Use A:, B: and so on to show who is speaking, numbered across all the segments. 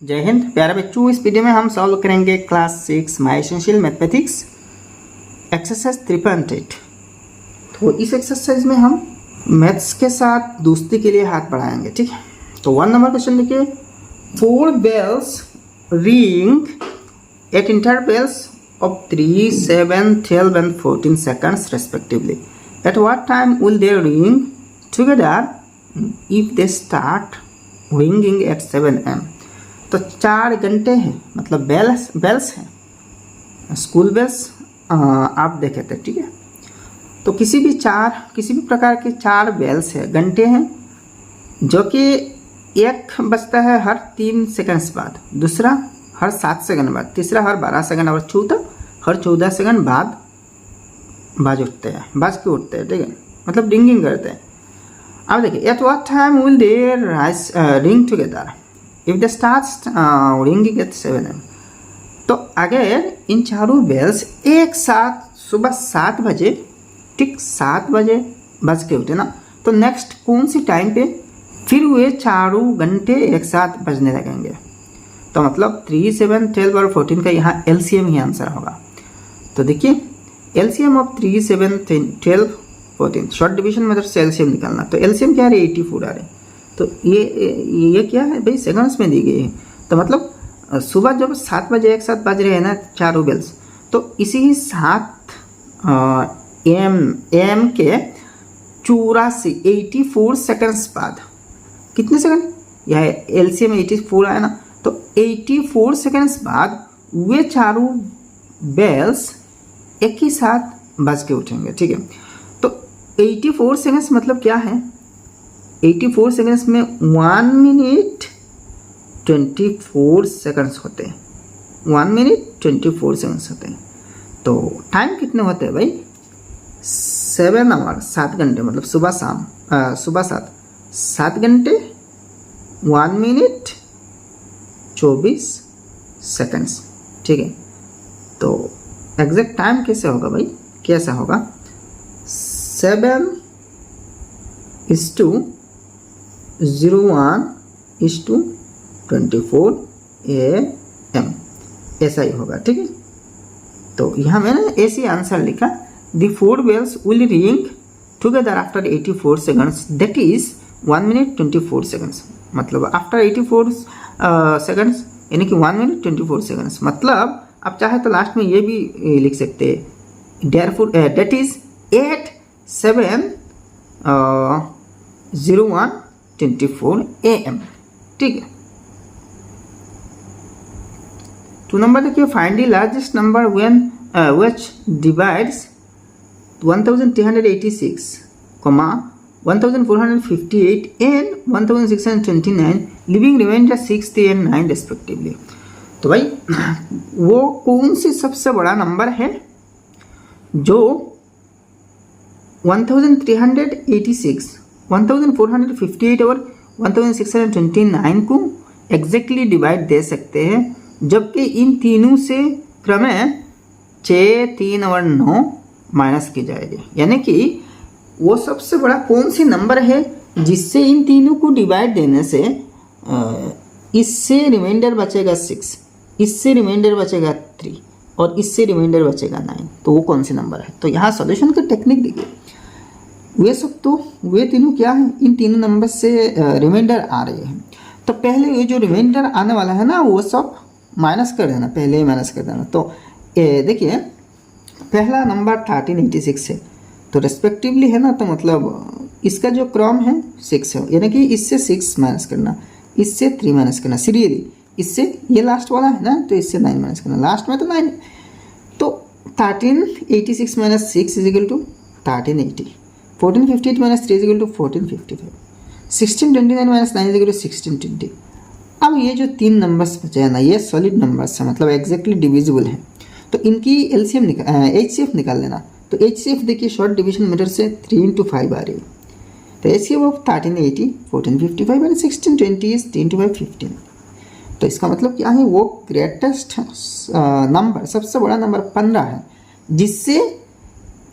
A: जय हिंद प्यारे बच्चों, इस वीडियो में हम सॉल्व करेंगे class 6 my essential mathematics exercise 3.8। तो इस एक्सरसाइज में हम मैथ्स के साथ दोस्ती के लिए हाथ बढ़ाएंगे, ठीक है। तो 1 नंबर क्वेश्चन देखिए, 4 bells ring at intervals of 3, 7, 12 and 14 seconds respectively. At what time will they ring together if they start ringing at 7 am? तो 4 घंटे हैं, मतलब बेल्स हैं, स्कूल बेल्स आप देखे थे, ठीक है। तो किसी भी प्रकार के 4 बेल्स है, घंटे हैं, जो कि एक बजता है हर 3 सेकंड्स बाद, दूसरा हर 7 सेकंड बाद, तीसरा हर 12 सेकंड और चौथा हर 14 सेकंड बाद बाज के उठते हैं, ठीक है, मतलब रिंगिंग करते हैं। अब देखिए, at what time will they ring together if they start ringing at 7 am। तो अगर इन चारों बेल्स एक साथ सुबह 7 बजे, ठीक 7 बजे बज के उठे ना, तो नेक्स्ट कौन सी टाइम पे फिर वे चारों घंटे एक साथ बजने लगेंगे। तो मतलब 3, 7, 12 और 14 का यहाँ एलसीएम ही आंसर होगा। तो देखिए, LCM of 3, 7, 12, 14, short division method से एलसीएम निकालना। तो एलसीएम क्या आ रही है, 84 आ रहे हैं। तो ये क्या है भाई, सेकंड्स में दी गई है। तो मतलब सुबह जब 7 बजे एक साथ बज रहे हैं ना चारों बेल्स, तो इसी ही 7 एम के 84 सेकंड्स बाद, कितने सेकंड, यह एलसीएम 84 आया ना, तो 84 सेकंड्स बाद वे चारों बेल्स एक ही साथ बज के उठेंगे, ठीक है। तो 84 सेकंड्स मतलब क्या है, 84 सेकंड्स में 1 मिनट 24 सेकंड्स होते हैं, 1 मिनट 24 सेकंड्स होते हैं। तो टाइम कितने होते हैं भाई, 7 आवर, 7 घंटे, मतलब सुबह 7 घंटे 1 मिनट 24 सेकंड्स, ठीक है। तो एग्जैक्ट टाइम कैसे होगा भाई, कैसा होगा, 7:01:24 AM, ऐसा ही होगा, ठीक है। तो यहाँ मैंने ऐसे आंसर लिखा, the 4 bells will ring together after 84 seconds, that is 1 minute 24 seconds, मतलब आफ्टर 84 सेकंड्स यानी कि 1 minute 24 seconds। मतलब आप चाहे तो लास्ट में ये भी लिख सकते हैं, डेट इज 8:07:01:24 AM, ठीक है। 2 नंबर देखिए, find the largest number when which divides 1386, 1458 and 1629, leaving remainder 6, 3 and 9 respectively. तो भाई वो कौन सी सबसे बड़ा नंबर है जो 1386, 1458 और 1629 को एग्जैक्टली डिवाइड दे सकते हैं, जबकि इन तीनों से क्रमशः 6, 3 और 9 माइनस की जाएगी। यानी कि वो सबसे बड़ा कौन सी नंबर है जिससे इन तीनों को डिवाइड देने से इससे रिमाइंडर बचेगा 6, इससे रिमाइंडर बचेगा 3 और इससे रिमाइंडर बचेगा 9। तो वो कौन सी नंबर है। तो यहाँ सॉल्यूशन की टेक्निक देखिए, वे तीनों क्या है, इन तीनों नंबर से रिमाइंडर आ रहे हैं। तो पहले ये जो रिमाइंडर आने वाला है ना, वो सब माइनस कर देना, पहले ही माइनस कर देना। तो देखिए, पहला नंबर 1386 है, तो रेस्पेक्टिवली है ना, तो मतलब इसका जो क्रम है 6 है, यानी कि इससे 6 माइनस करना, इससे 3 माइनस करना, सीरियली इससे, ये लास्ट वाला है ना, तो इससे 9 माइनस करना, लास्ट में तो 9 है। तो 1386 minus 6 is equal to 1380, 1458 minus 3 is equal to 1455, 1629 minus 9 is equal to 1620। अब ये जो 3 नंबर्स बचे हैं ना, ये सॉलिड नंबर्स है, मतलब एग्जैक्टली डिविजिबल है। तो इनकी एलसीएम एचसीएफ निकाल लेना। तो एचसीएफ देखिए, शॉर्ट डिवीजन मेथड से 3 into 5 आ रही है। तो HCF of 1380, 1455 and 1620 is 3 into 5, 15। तो इसका मतलब क्या है, वो ग्रेटेस्ट नंबर, सबसे बड़ा नंबर 15 है, जिससे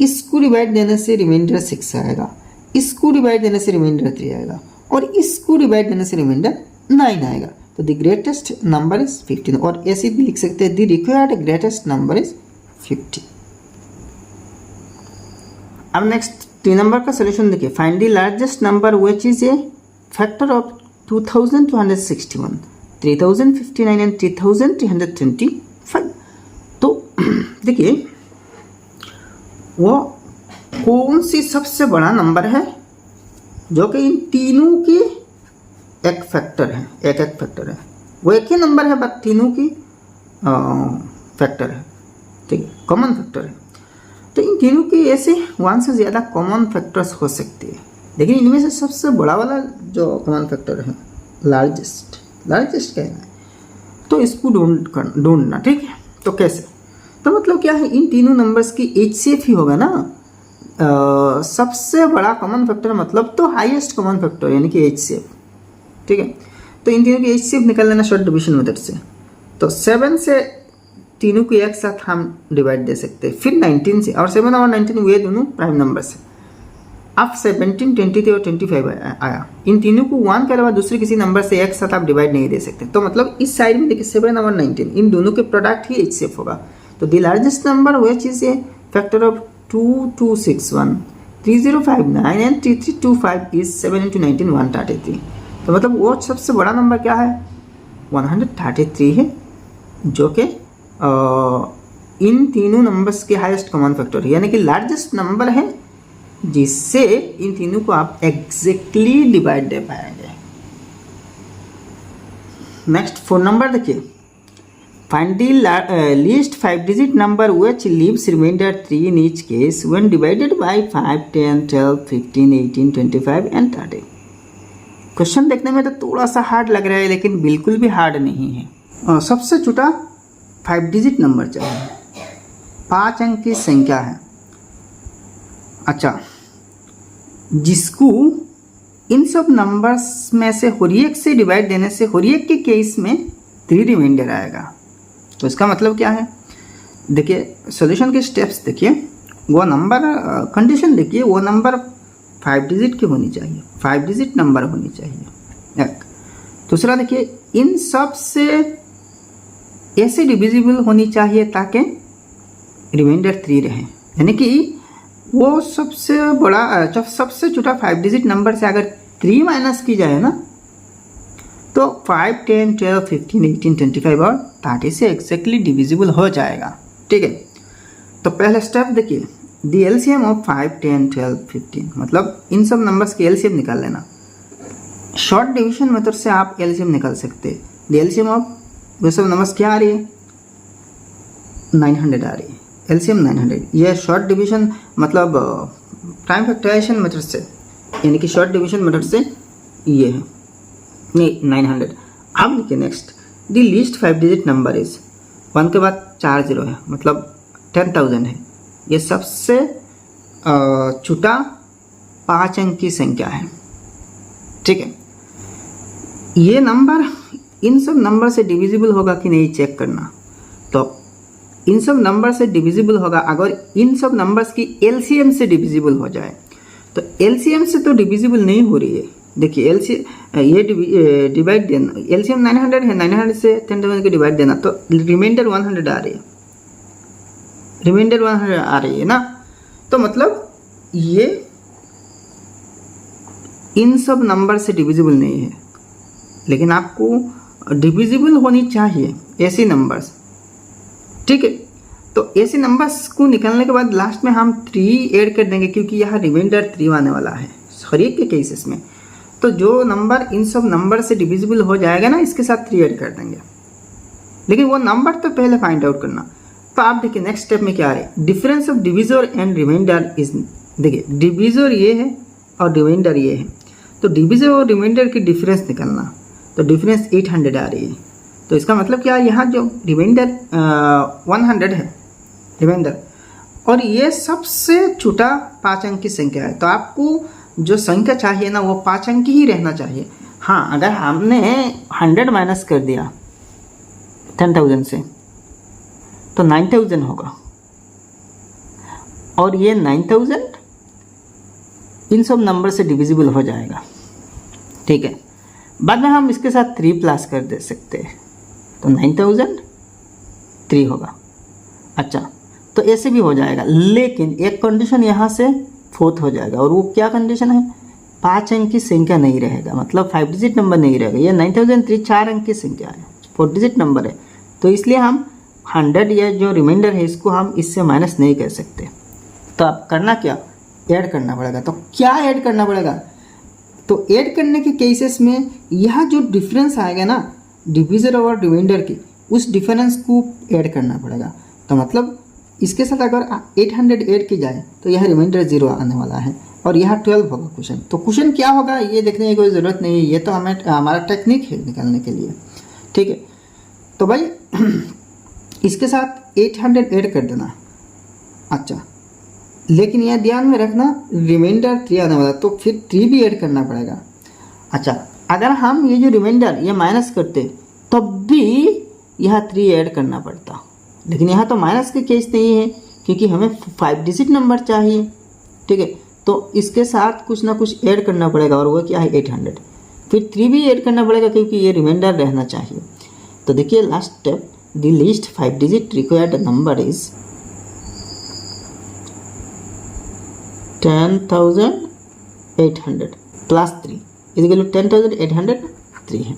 A: इसको डिवाइड देने से रिमाइंडर 6 आएगा, इसको डिवाइड देने से रिमाइंडर 3 आएगा और इसको डिवाइड देने से रिमाइंडर 9 आएगा। तो द ग्रेटेस्ट नंबर इज 15, और ऐसे भी लिख सकते हैं the required greatest number is 50। अब नेक्स्ट 3 नंबर का सोल्यूशन देखिए, find the largest number which is a factor of 2261, 3059 and 3325। तो देखिए वो कौन सी सबसे बड़ा नंबर है जो कि इन तीनों की एक फैक्टर है, एक फैक्टर है, वो एक ही नंबर है बट तीनों की फैक्टर है, ठीक है, कॉमन फैक्टर है। तो इन तीनों की ऐसे 1 से ज़्यादा कॉमन फैक्टर्स हो सकते हैं, लेकिन इनमें से सबसे बड़ा वाला जो कॉमन फैक्टर है लार्जेस्ट कहना है, तो इसको ढूंढना, ठीक है। तो कैसे, तो मतलब क्या है, इन तीनों नंबर्स की HCF ही होगा ना, सबसे बड़ा कॉमन फैक्टर मतलब तो हाईएस्ट कॉमन फैक्टर यानी कि HCF, ठीक है। तो इन तीनों की HCF निकाल लेना शॉर्ट डिवीजन मेथड से। तो 7 से तीनों को एक साथ हम डिवाइड दे सकते हैं, फिर 19 से, और 7 और 19 वे दोनों प्राइम नंबर से। अब 17, 23 और 25 आया, इन तीनों को 1 के अलावा दूसरे किसी नंबर से एक साथ आप डिवाइड नहीं दे सकते। तो मतलब इस साइड में देखिए 7 और 19 इन दोनों के प्रोडक्ट ही HCF होगा। तो the largest number which is a factor of 2261, 3059 and 3325 is 7 into 19 133। तो मतलब वो सबसे बड़ा नंबर क्या है, 133 है, जो कि इन तीनों नंबर्स के हाईएस्ट कॉमन फैक्टर है, यानी कि लार्जेस्ट नंबर है जिससे इन तीनों को आप एग्जैक्टली डिवाइड दे पाएंगे। नेक्स्ट 4 नंबर देखिए, find the least 5 digit number which leaves remainder 3 in each case when divided by 5, 10, 12, 15, 18, 25 and 30। Question देखने में तो थोड़ा सा हार्ड लग रहा है, लेकिन बिल्कुल भी हार्ड नहीं है। सबसे छोटा 5 डिजिट नंबर चाहिए, 5 अंक की संख्या है, अच्छा, जिसको इन सब नंबर्स में से हर एक से डिवाइड देने से हर एक के केस में 3 रिमाइंडर आएगा। तो इसका मतलब क्या है, देखिए सॉल्यूशन के स्टेप्स देखिए, वो नंबर कंडीशन देखिए, वो नंबर 5 डिजिट की होनी चाहिए, 5 डिजिट नंबर होनी चाहिए एक। दूसरा देखिए, इन सब से ऐसे डिविजिबल होनी चाहिए ताकि रिमाइंडर 3 रहे, यानी कि वो सबसे बड़ा जब सबसे छोटा 5 डिजिट नंबर से अगर 3 माइनस की जाए ना, तो 5, 10, 12, 15, 18, 25 और 30 से एक्जैक्टली डिविजिबल हो जाएगा, ठीक है। तो पहला स्टेप देखिए, द एलसीएम ऑफ 5, 10, 12, 15, मतलब इन सब नंबर्स की एलसीएम निकाल लेना। शॉर्ट डिवीजन मेथड से आप एलसीएम निकाल सकते हैं। द एलसीएम ऑफ वो सब नंबर्स क्या आ रही है, 900 आ रही है, एलसीएम 900। यह शॉर्ट डिवीजन मतलब प्राइम फैक्टराइजेशन मेथड से, यानी कि शॉर्ट डिवीजन मेथड से ये है, नहीं 900। अब देखिए next, the least 5 digit number is 1 के बाद 4 0 है, मतलब 10,000 है। ये सबसे छोटा 5 अंक की संख्या है, ठीक है। ये नंबर इन सब नंबर से डिविजिबल होगा कि नहीं चेक करना। तो इन सब नंबर से डिविजिबल होगा अगर इन सब नंबर्स की एलसीएम से डिविजिबल हो जाए। तो एलसीएम से तो डिविजिबल नहीं हो रही है, देखिए एलसीएम ये डिवाइड देना, एलसीएम 900 है, 900 से 10,000 को डिवाइड देना, तो रिमाइंडर 100 आ रही है, रिमाइंडर 100 आ रही है ना। तो मतलब ये इन सब नंबर से डिविजिबल नहीं है, लेकिन आपको डिविजिबल होनी चाहिए ऐसी नंबर्स, ठीक है। तो ऐसे नंबर्स को निकालने के बाद लास्ट में हम 3 ऐड कर देंगे, क्योंकि यहाँ रिमाइंडर 3 आने वाला है हर एक के केसेस में। तो जो नंबर इन सब नंबर से डिविजिबल हो जाएगा ना, इसके साथ 3 ऐड कर देंगे, लेकिन वो नंबर तो पहले फाइंड आउट करना। तो आप देखिए नेक्स्ट स्टेप में क्या आ रहा है, difference of divisor and remainder is, देखिए डिविजर ये है और रिमाइंडर ये है, तो डिविजर और रिमाइंडर की डिफरेंस निकालना। तो डिफरेंस 800 आ रही है, तो इसका मतलब क्या, यहाँ जो रिमाइंडर 100 है रिमाइंडर, और ये सबसे छोटा 5 अंक की संख्या है। तो आपको जो संख्या चाहिए ना, वो 5 अंक ही रहना चाहिए। हाँ, अगर हमने 100 माइनस कर दिया 10,000 से तो 9,000 होगा, और ये 9,000 इन सब नंबर से डिविजिबल हो जाएगा, ठीक है। बाद में हम इसके साथ 3 प्लस कर दे सकते हैं, तो 9003 होगा। अच्छा, तो ऐसे भी हो जाएगा, लेकिन एक कंडीशन यहाँ से फोर्थ हो जाएगा, और वो क्या कंडीशन है, 5 अंक की संख्या नहीं रहेगा, मतलब 5 डिजिट नंबर नहीं रहेगा। ये 9003 4 अंक की संख्या है, 4 डिजिट नंबर है, तो इसलिए हम 100 या जो रिमाइंडर है इसको हम इससे माइनस नहीं कर सकते। तो अब करना क्या, ऐड करना पड़ेगा। तो क्या ऐड करना पड़ेगा, तो ऐड करने के केसेस में यह जो डिफरेंस आएगा ना डिविजर और रिमाइंडर की, उस डिफरेंस को ऐड करना पड़ेगा। तो मतलब इसके साथ अगर 800 ऐड की जाए तो यह रिमाइंडर 0 आने वाला है, और यह 12 होगा क्वेश्चन। तो क्वेश्चन क्या होगा ये देखने की कोई ज़रूरत नहीं है, ये तो हमें हमारा टेक्निक है निकालने के लिए, ठीक है। तो भाई इसके साथ 800 ऐड कर देना। अच्छा, लेकिन यह ध्यान में रखना रिमाइंडर 3 आने वाला, तो फिर 3 भी ऐड करना पड़ेगा। अच्छा, अगर हम ये जो रिमाइंडर ये माइनस करते तब भी यह 3 ऐड करना पड़ता, लेकिन यहाँ तो माइनस के केस नहीं है क्योंकि हमें 5 डिजिट नंबर चाहिए, ठीक है। तो इसके साथ कुछ ना कुछ ऐड करना पड़ेगा, और वो क्या है 800, फिर 3 भी ऐड करना पड़ेगा क्योंकि ये रिमाइंडर रहना चाहिए। तो देखिए last step, the least 5 digit required number is 10,800 plus 3 is 10,803 है।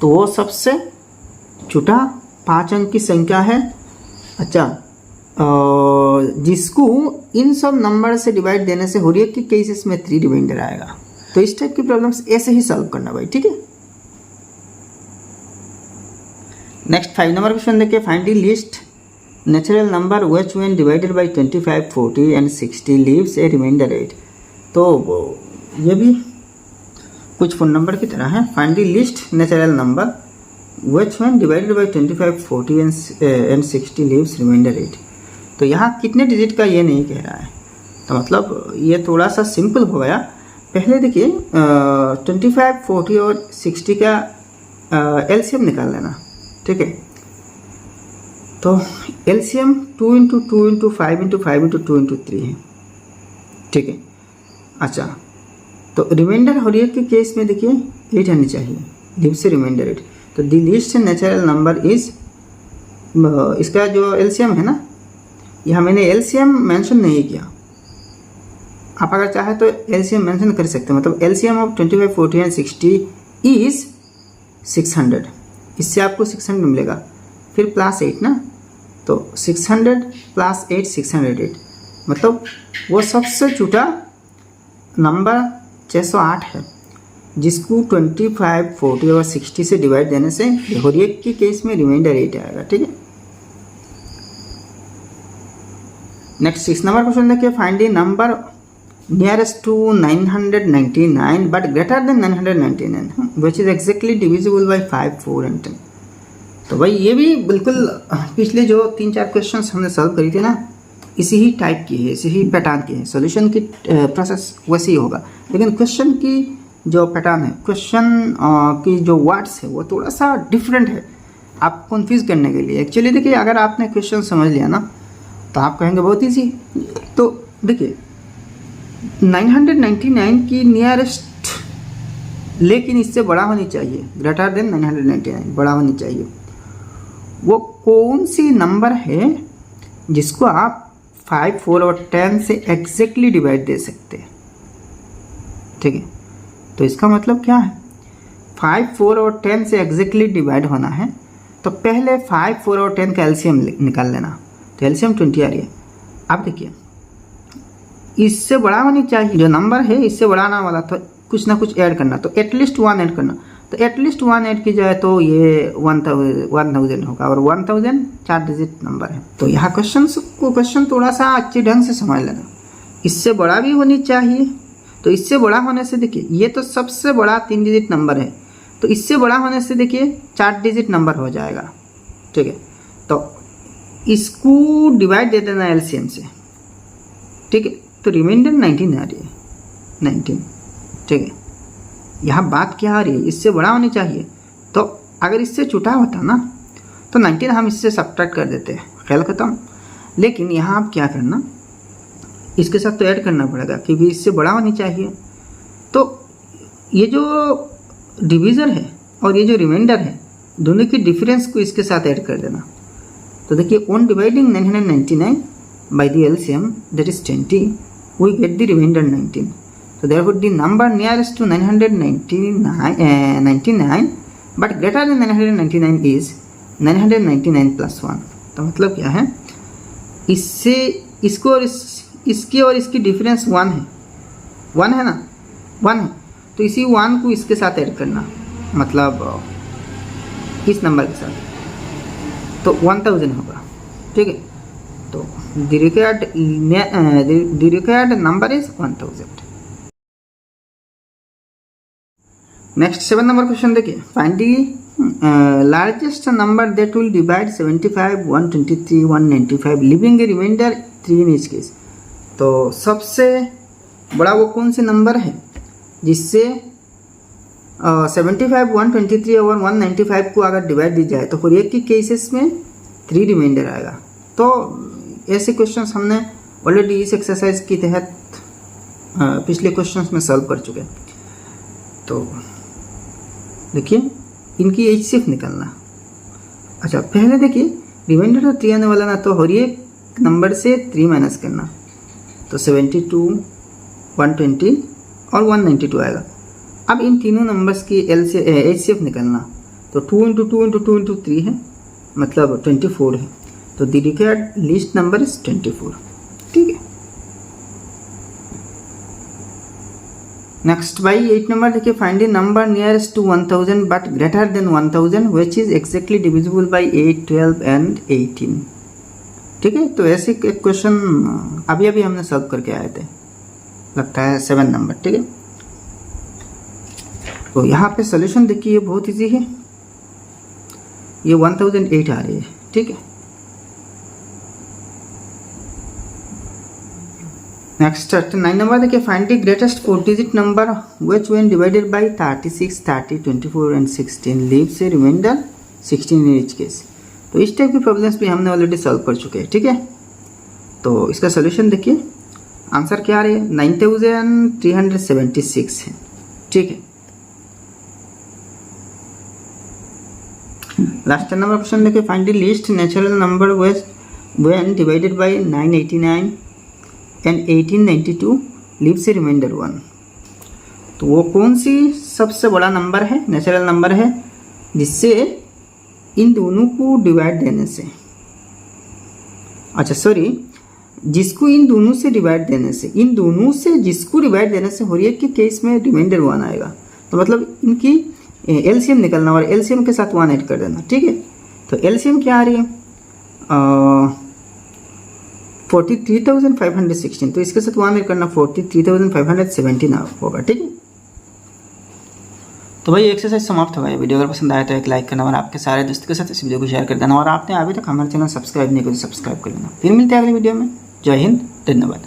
A: तो वो सबसे छोटा 5 अंक की संख्या है। अच्छा, जिसको इन सब नंबर से डिवाइड देने से हर एक के केसेस में 3 रिमाइंडर आएगा। तो इस टाइप की प्रॉब्लम्स ऐसे ही सॉल्व करना भाई, ठीक है। नेक्स्ट 5 नंबर क्वेश्चन देखिए, find the least natural number which when divided by 25, 40 and 60 leaves a remainder 8। तो ये भी कुछ फोन नंबर की तरह है। Find the least natural number which when divided by 25, 40 and 60 leaves remainder 8। तो यहाँ कितने डिजिट का ये नहीं कह रहा है, तो मतलब ये थोड़ा सा सिंपल हो गया। पहले देखिए 25, 40 और 60 का एलसीएम निकाल लेना, ठीक है। तो एलसीएम 2 × 2 × 5 × 5 × 2 × 3 है, ठीक है। अच्छा, तो रिमाइंडर हर एक के केस में देखिए 8 आनी चाहिए, लीव से रिमाइंडर 8। तो the least natural number is, इसका जो एलसीएम है ना, यहाँ मैंने एलसीएम मेंशन नहीं किया, आप अगर चाहे तो एलसीएम मेंशन कर सकते हैं। मतलब एलसीएम ऑफ 25, 40 एंड 60 इज 600, इससे आपको 600 मिलेगा, फिर प्लस 8 ना, तो 600 प्लस 8 608, मतलब वो सबसे छोटा नंबर 608 है, जिसको 25, 40 और 60 से डिवाइड देने से हर एक के केस में रिमाइंडर 8 आएगा, ठीक है। नेक्स्ट 6 नंबर क्वेश्चन देखिए, find the number nearest to 999 but greater than 999 which is exactly divisible by 5, 4 and 10। तो भाई ये भी बिल्कुल पिछले जो 3-4 क्वेश्चन हमने सॉल्व करी थी ना, इसी ही टाइप की है, इसी ही पैटर्न की है। सॉल्यूशन की प्रोसेस वैसे ही होगा, लेकिन क्वेश्चन की जो पैटर्न है, क्वेश्चन की जो वर्ड्स है वो थोड़ा सा डिफरेंट है, आप कंफ्यूज करने के लिए। एक्चुअली देखिए अगर आपने क्वेश्चन समझ लिया ना तो आप कहेंगे बहुत ईजी। तो देखिए 999 की नियरेस्ट, लेकिन इससे बड़ा होनी चाहिए, ग्रेटर देन 999 बड़ा होनी चाहिए। वो कौन सी नंबर है जिसको आप 5, 4 और 10 से एग्जैक्टली डिवाइड दे सकते हैं, ठीक है। तो इसका मतलब क्या है, 5, 4 और 10 से एग्जैक्टली डिवाइड होना है तो पहले 5, 4 और 10 का एलसीएम निकाल लेना। तो एलसीएम 20 आ रही है। अब देखिए इससे बड़ा होनी चाहिए, जो नंबर है इससे बड़ा आना वाला, तो कुछ ना कुछ ऐड करना, तो एटलीस्ट 1 ऐड करना। तो एटलीस्ट 1 ऐड की जाए तो ये 1000 होगा, और 1000 4 डिजिट नंबर है। तो यहाँ क्वेश्चन थोड़ा सा अच्छे ढंग से समझ लेना, इससे बड़ा भी होनी चाहिए। तो इससे बड़ा होने से देखिए ये तो सबसे बड़ा 3 डिजिट नंबर है, तो इससे बड़ा होने से देखिए 4 डिजिट नंबर हो जाएगा, ठीक है। तो इसको डिवाइड दे देना एलसीएम से, ठीक है। तो रिमाइंडर 19 आ रही है, 19, ठीक है। यहाँ बात क्या आ रही है, इससे बड़ा होनी चाहिए। तो अगर इससे छोटा होता ना तो 19 हम इससे सब्ट्रैक्ट कर देते हैं, ख्याल खत्म। लेकिन यहाँ आप क्या करना, इसके साथ तो ऐड करना पड़ेगा क्योंकि इससे बड़ा होनी चाहिए। तो ये जो डिवीज़र है और ये जो रिमाइंडर है दोनों की डिफरेंस को इसके साथ ऐड कर देना। तो देखिए on dividing 999 by the LCM that is 20 we get the remainder 19। So therefore the number nearest to 999 but greater than 999 is 999 plus 1। तो मतलब क्या है, इससे इसको और इसकी और इसकी डिफरेंस 1 है, 1 है ना, 1 है, तो इसी 1 को इसके साथ ऐड करना, मतलब इस नंबर के साथ, तो 1000 होगा। ठीक है, तो the required number is 1000। Next 7 number question देखिए, find the largest number that will divide 75, 123, 195 leaving a remainder 3 in each case. तो सबसे बड़ा वो कौन से नंबर है जिससे 75, 123 और 195 को अगर डिवाइड दी जाए तो हर एक की केसेस में 3 रिमाइंडर आएगा। तो ऐसे क्वेश्चंस हमने ऑलरेडी इस एक्सरसाइज के तहत पिछले क्वेश्चंस में सॉल्व कर चुके हैं। तो देखिए इनकी HCF निकालना। अच्छा पहले देखिए रिमाइंडर तो 3 आने वाला ना, तो हर एक नंबर से 3 माइनस करना, तो 72, 120 और 192 आएगा। अब इन तीनों नंबर्स की HCF निकालना, तो 2 × 2 × 2 × 3 है, मतलब 24 है। तो the required least number is 24। ठीक है, नेक्स्ट बाई 8 नंबर देखिए, find the number nearest to 1000 but greater than 1000 which is exactly divisible by 8, 12 and 18। ठीक है, तो ऐसे एक क्वेश्चन अभी अभी हमने सॉल्व करके आए थे, लगता है 7 नंबर। ठीक है, तो यहाँ पे सॉल्यूशन देखिए बहुत इजी है, ये 1008 आ रही है। ठीक है, नेक्स्ट 9 नंबर देखिए, find the greatest 4 digit number which when divided by 36, 30, 24 and 16 leaves a remainder 16 in each case. तो इस टाइप की प्रॉब्लम्स भी हमने ऑलरेडी सॉल्व कर चुके हैं। ठीक है, तो इसका सोल्यूशन देखिए, आंसर क्या आ रही है, 9376 है। ठीक है, लास्ट नंबर क्वेश्चन देखिए, find the least natural number when divided by 989 and 1892 leaves a remainder 1। तो वो कौन सी सबसे बड़ा नंबर है, नेचुरल नंबर है, जिससे इन दोनों को डिवाइड देने से, अच्छा सॉरी, जिसको इन दोनों से डिवाइड देने से, इन दोनों से जिसको डिवाइड देने से हर एक के केस में रिमाइंडर 1 आएगा। तो मतलब इनकी एलसीएम निकलना और एलसीएम के साथ 1 ऐड कर देना। ठीक है, तो एलसीएम क्या आ रही है, 43,516, तो इसके साथ 1 ऐड करना, 43,517 होगा। ठीक है, तो भाई एक्सरसाइज समाप्त होगा। ये वीडियो अगर पसंद आया तो एक लाइक करना और आपके सारे दोस्तों के साथ इस वीडियो को शेयर कर देना, और आपने अभी तक हमारे चैनल सब्सक्राइब नहीं किया तो सब्सक्राइब कर लेना। फिर मिलते हैं अगली वीडियो में। जय हिंद, धन्यवाद।